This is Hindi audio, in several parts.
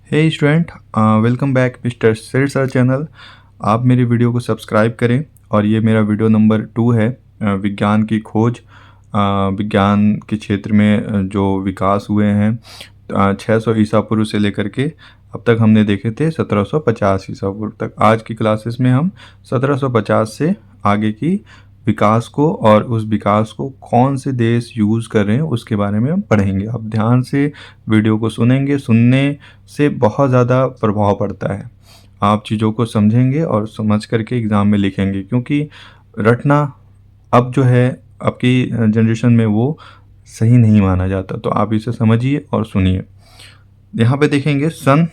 हे student, welcome back mister sir sir channel. आप मेरी वीडियो को सब्सक्राइब करें और ये मेरा वीडियो नंबर 2 है। विज्ञान की खोज, विज्ञान के क्षेत्र में जो विकास हुए हैं 600 ईसा पूर्व से लेकर के अब तक हमने देखे थे 1750 ईसा पूर्व तक। आज की क्लासेस में हम 1750 से आगे की विकास को और उस विकास को कौन से देश यूज़ कर रहे हैं उसके बारे में हम पढ़ेंगे। आप ध्यान से वीडियो को सुनेंगे, सुनने से बहुत ज़्यादा प्रभाव पड़ता है। आप चीज़ों को समझेंगे और समझ करके एग्ज़ाम में लिखेंगे, क्योंकि रटना अब जो है आपकी जनरेशन में वो सही नहीं माना जाता। तो आप इसे समझिए और सुनिए। यहाँ पे देखेंगे सन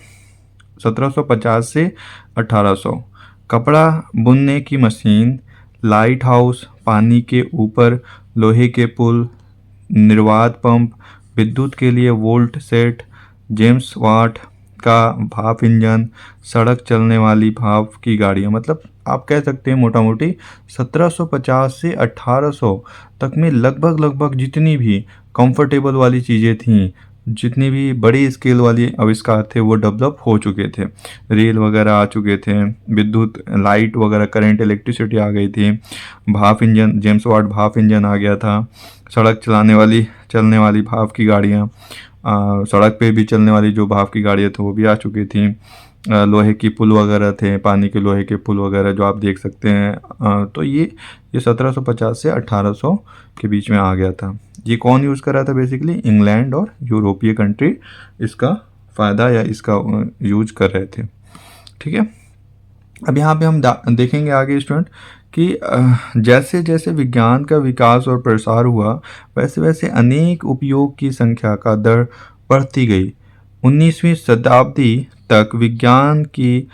1750 से 1800, कपड़ा बुनने की मशीन, लाइट हाउस, पानी के ऊपर लोहे के पुल, निर्वात पंप, विद्युत के लिए वोल्ट सेट, जेम्स वाट का भाप इंजन, सड़क चलने वाली भाप की गाड़ियाँ। मतलब आप कह सकते हैं मोटा मोटी 1750 से 1800 तक में लगभग जितनी भी कंफर्टेबल वाली चीज़ें थीं, जितनी भी बड़ी स्केल वाली आविष्कार थे वो डेवलप हो चुके थे। रेल वगैरह आ चुके थे, विद्युत लाइट वगैरह करंट इलेक्ट्रिसिटी आ गई थी, भाप इंजन जेम्स वाट भाप इंजन आ गया था, सड़क चलने वाली भाप की गाड़ियाँ, सड़क पे भी चलने वाली जो भाप की गाड़ियाँ थी वो भी आ चुकी थी। लोहे की पुल वगैरह थे, पानी के लोहे के पुल वगैरह जो आप देख सकते हैं। तो ये 1750 से 1800 के बीच में आ गया था। ये कौन यूज़ कर रहा था? बेसिकली इंग्लैंड और यूरोपीय कंट्री इसका फ़ायदा या इसका यूज कर रहे थे। ठीक है, अब यहाँ पे हम देखेंगे आगे स्टूडेंट कि जैसे जैसे विज्ञान का विकास और प्रसार हुआ वैसे वैसे अनेक उपयोग की संख्या का दर बढ़ती गई। 19वीं शताब्दी तक विज्ञान की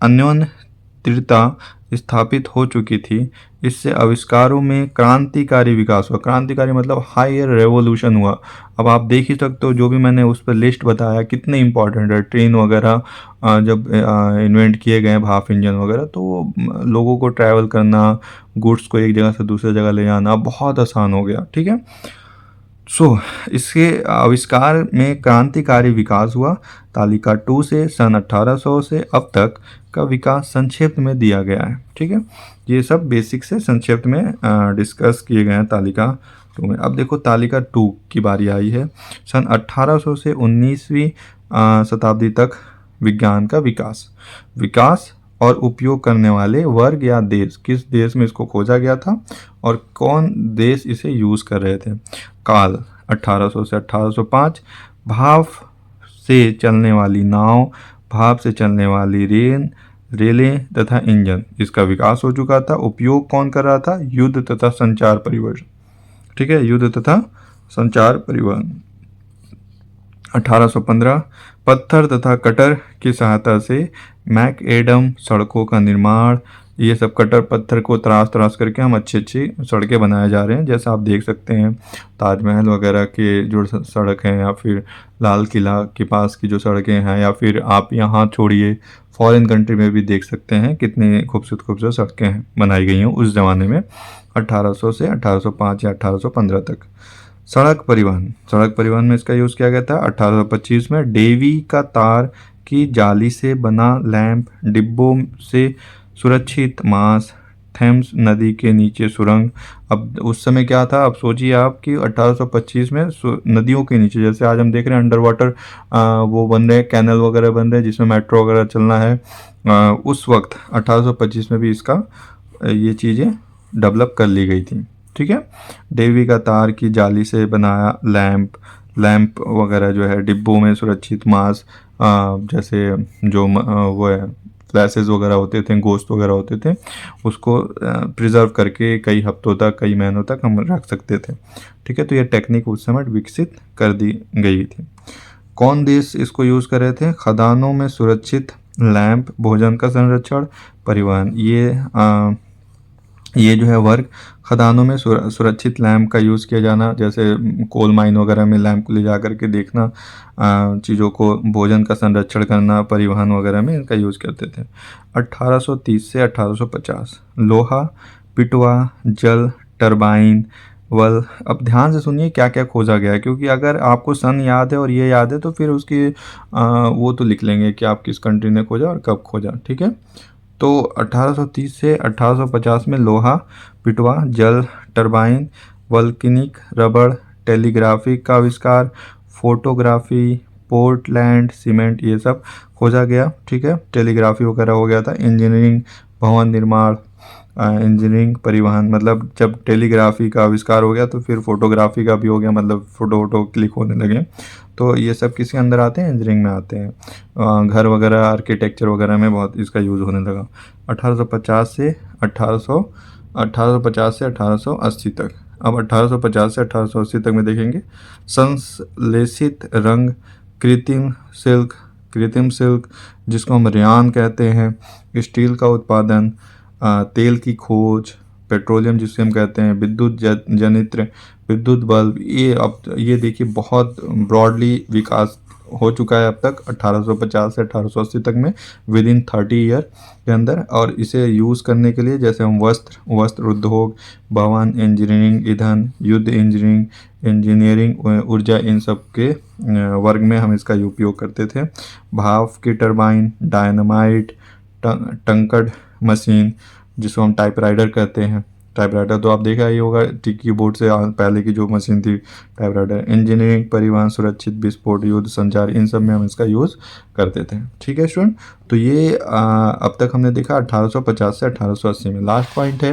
अन्योन्यता स्थापित हो चुकी थी। इससे आविष्कारों में क्रांतिकारी विकास हुआ। क्रांतिकारी मतलब हायर रेवोल्यूशन हुआ। अब आप देख ही सकते हो, जो भी मैंने उस पर लिस्ट बताया कितने इंपॉर्टेंट है। ट्रेन वगैरह जब इन्वेंट किए गए, भाप इंजन वगैरह, तो लोगों को ट्रैवल करना, गुड्स को एक जगह से दूसरी जगह ले जाना बहुत आसान हो गया। ठीक है, इसके आविष्कार में क्रांतिकारी विकास हुआ। तालिका 2 से सन 1800 से अब तक का विकास संक्षिप्त में दिया गया है। ठीक है, ये सब बेसिक से संक्षिप्त में डिस्कस किए गए हैं तालिका 2 में। अब देखो तालिका 2 की बारी आई है। सन 1800 से 19वीं शताब्दी तक विज्ञान का विकास और उपयोग करने वाले वर्ग या देश, किस देश में इसको खोजा गया था और कौन देश इसे यूज़ कर रहे थे। काल 1800 से 1805, भाप से चलने वाली नाव, भाप से चलने वाली रेलें तथा इंजन, इसका विकास हो चुका था। उपयोग कौन कर रहा था? युद्ध तथा संचार परिवहन। ठीक है, युद्ध तथा संचार परिवहन। 1815, पत्थर तथा कटर की सहायता से मैकएडम सड़कों का निर्माण। ये सब कटर पत्थर को तराश करके हम अच्छी सड़कें बनाए जा रहे हैं। जैसा आप देख सकते हैं ताजमहल वगैरह के जो सड़क हैं, या फिर लाल किला के पास की जो सड़कें हैं, या फिर आप यहाँ छोड़िए फॉरेन कंट्री में भी देख सकते हैं कितनी खूबसूरत सड़कें बनाई गई हैं उस ज़माने में, 1800 से 1805 या 1815 तक। सड़क परिवहन में इसका यूज़ किया गया था 1825 में। डेवी का तार की जाली से बना लैंप, डिब्बों से सुरक्षित मांस, थेम्स नदी के नीचे सुरंग। अब उस समय क्या था, अब सोचिए आप कि 1825 में नदियों के नीचे, जैसे आज हम देख रहे हैं अंडर वाटर वो बन रहे हैं, कैनल वगैरह बन रहे हैं जिसमें मेट्रो वगैरह चलना है। उस वक्त 1825 में भी इसका ये चीज़ें डेवलप कर ली गई थी। ठीक है, डेवी का तार की जाली से बनाया लैंप वगैरह जो है, डिब्बों में सुरक्षित मांस, जैसे जो वो है फ्लैशेस वगैरह होते थे, गोश्त वगैरह होते थे, उसको प्रिजर्व करके कई हफ्तों तक, कई महीनों तक हम रख सकते थे। ठीक है, तो ये टेक्निक उस समय विकसित कर दी गई थी। कौन देश इसको यूज़ कर रहे थे? खदानों में सुरक्षित लैंप, भोजन का संरक्षण, परिवहन। ये जो है वर्ग, खदानों में सुरक्षित लैंप का यूज़ किया जाना, जैसे कोल माइन वगैरह में लैंप को ले जा कर के देखना, चीज़ों को, भोजन का संरक्षण करना, परिवहन वगैरह में इनका यूज़ करते थे। 1830 से 1850, लोहा, पिटवा, जल टरबाइन, वेल अब ध्यान से सुनिए क्या क्या खोजा गया है, क्योंकि अगर आपको सन याद है और ये याद है तो फिर उसकी वो तो लिख लेंगे कि आप किस कंट्री ने खोजा और कब खोजा। ठीक है, तो 1830 से 1850 में लोहा, पिटवा, जल टरबाइन, वल्कनिक रबड़, टेलीग्राफी का आविष्कार, फोटोग्राफी, पोर्टलैंड सीमेंट, ये सब खोजा गया। ठीक है, टेलीग्राफी वगैरह हो गया था। इंजीनियरिंग, भवन निर्माण, इंजीनियरिंग, परिवहन, मतलब जब टेलीग्राफी का आविष्कार हो गया तो फिर फोटोग्राफी का भी हो गया, मतलब फ़ोटो वोटो क्लिक होने लगे। तो ये सब किसके अंदर आते हैं? इंजीनियरिंग में आते हैं। घर वगैरह, आर्किटेक्चर वगैरह में बहुत इसका यूज़ होने लगा। 1850 से 1880 तक। अब 1850 से 1880 तक में देखेंगे संश्लेषित रंग, कृत्रिम सिल्क, जिसको हम रेयान कहते हैं, स्टील का उत्पादन, तेल की खोज, पेट्रोलियम जिसे हम कहते हैं, विद्युत जनित्र, विद्युत बल्ब, ये अब ये देखिए बहुत ब्रॉडली विकास हो चुका है अब तक 1850 से 1880 तक में, विद इन 30 ईयर के अंदर। और इसे यूज़ करने के लिए जैसे हम वस्त्र उद्योग, भवन, इंजीनियरिंग, ईंधन, युद्ध इंजीनियरिंग, ऊर्जा, इन सब के वर्ग में हम इसका उपयोग करते थे। भाप की टरबाइन, डायनामाइट, टंकड़ मशीन जिसको हम टाइपराइटर कहते हैं। टाइपराइटर तो आप देखा ही होगा, कीबोर्ड से पहले की जो मशीन थी टाइपराइटर। इंजीनियरिंग, परिवहन, सुरक्षित विस्फोट, युद्ध, संचार, इन सब में हम इसका यूज़ करते थे। ठीक है स्टूडेंट, तो ये अब तक हमने देखा 1850 से 1880 में। लास्ट पॉइंट है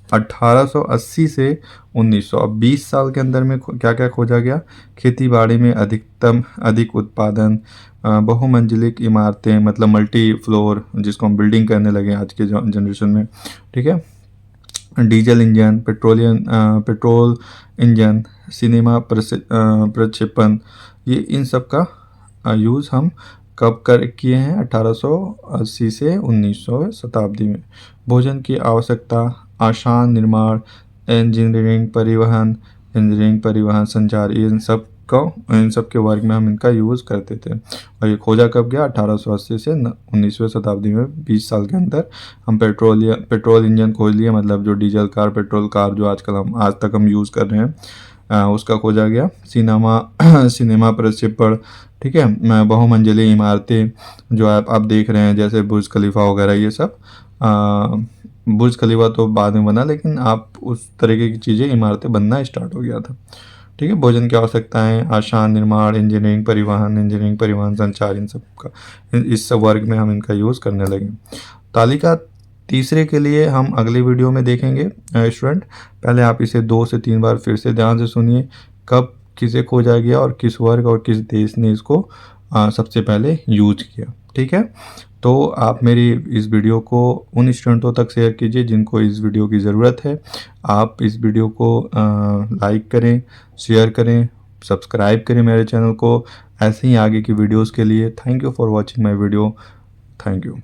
1880 से 1900। अब 20 साल के अंदर में क्या क्या खोजा गया? खेती बाड़ी में अधिक उत्पादन, बहुमंजिलिक इमारतें, मतलब मल्टी फ्लोर, जिसको हम बिल्डिंग करने लगे आज के जनरेशन में। ठीक है, diesel engine, petrol engine, cinema प्रक्षेपण, ये इन सब का यूज़ हम कब कर किए हैं? 1880 से 1900 शताब्दी में। भोजन की आवश्यकता, आसान निर्माण, इंजीनियरिंग परिवहन, संचार, इन सब के वर्ग में हम इनका यूज़ करते थे। और ये खोजा कब गया? 1880 से 19वीं शताब्दी में। 20 साल के अंदर हम पेट्रोल इंजन खोज लिए, मतलब जो डीजल कार, पेट्रोल कार जो आजकल आज तक हम यूज़ कर रहे हैं, उसका खोजा गया। सिनेमा प्रक्षेपण, ठीक है, बहुमंजिली इमारतें जो आप देख रहे हैं जैसे बुर्ज खलीफा वगैरह, ये सब बुर्ज खलीफा तो बाद में बना, लेकिन आप उस तरीके की चीज़ें, इमारतें बनना स्टार्ट हो गया था। ठीक है, भोजन की आवश्यकताएं, आसान निर्माण, इंजीनियरिंग परिवहन, संचार, इन सब का, इस सब वर्ग में हम इनका यूज़ करने लगे। तालिका तीसरे के लिए हम अगले वीडियो में देखेंगे स्टूडेंट। पहले आप इसे 2 से 3 बार फिर से ध्यान से सुनिए, कब किसे खोजा गया और किस वर्ग और किस देश ने इसको सबसे पहले यूज किया। ठीक है, तो आप मेरी इस वीडियो को उन स्टूडेंटों तक शेयर कीजिए जिनको इस वीडियो की ज़रूरत है। आप इस वीडियो को लाइक करें, शेयर करें, सब्सक्राइब करें मेरे चैनल को ऐसे ही आगे की वीडियोस के लिए। Thank you for watching my video. Thank you.